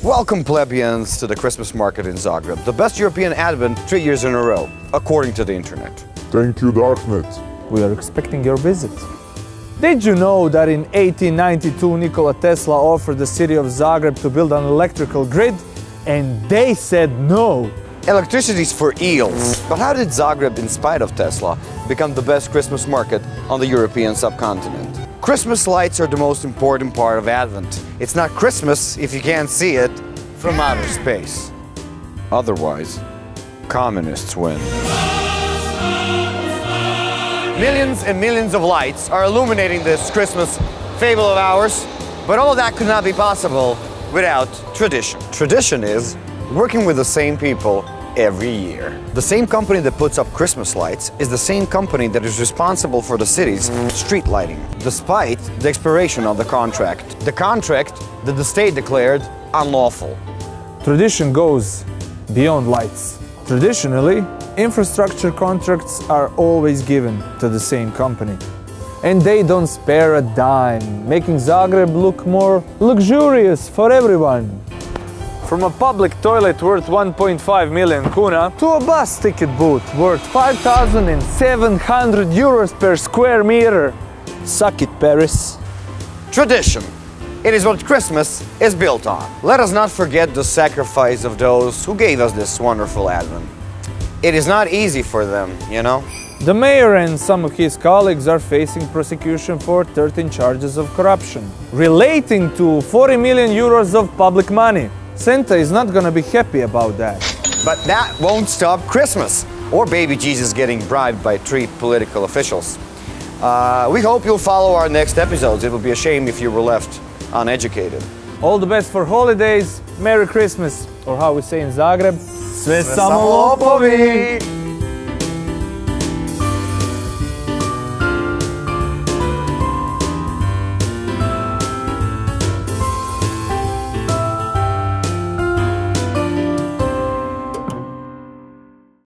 Welcome plebeians to the Christmas market in Zagreb, the best European Advent 3 years in a row, according to the internet. Thank you, Darknet. We are expecting your visit. Did you know that in 1892 Nikola Tesla offered the city of Zagreb to build an electrical grid and they said no? Electricity's for eels. But how did Zagreb, in spite of Tesla, become the best Christmas market on the European subcontinent? Christmas lights are the most important part of Advent. It's not Christmas if you can't see it from outer space. Otherwise, communists win. Millions and millions of lights are illuminating this Christmas fable of ours, but all of that could not be possible without tradition. Tradition is working with the same people every year. The same company that puts up Christmas lights is the same company that is responsible for the city's street lighting, despite the expiration of the contract. The contract that the state declared unlawful. Tradition goes beyond lights. Traditionally, infrastructure contracts are always given to the same company. And they don't spare a dime, making Zagreb look more luxurious for everyone. From a public toilet worth 1.5 million kuna to a bus ticket booth worth 5,700 euros per square meter. Suck it, Paris. Tradition. It is what Christmas is built on. Let us not forget the sacrifice of those who gave us this wonderful Advent. It is not easy for them, you know? The mayor and some of his colleagues are facing prosecution for 13 charges of corruption, relating to 40 million euros of public money. Santa is not gonna be happy about that. But that won't stop Christmas, or baby Jesus getting bribed by 3 political officials. We hope you'll follow our next episodes. It would be a shame if you were left uneducated. All the best for holidays, Merry Christmas, or how we say in Zagreb, Sve samo lopovi!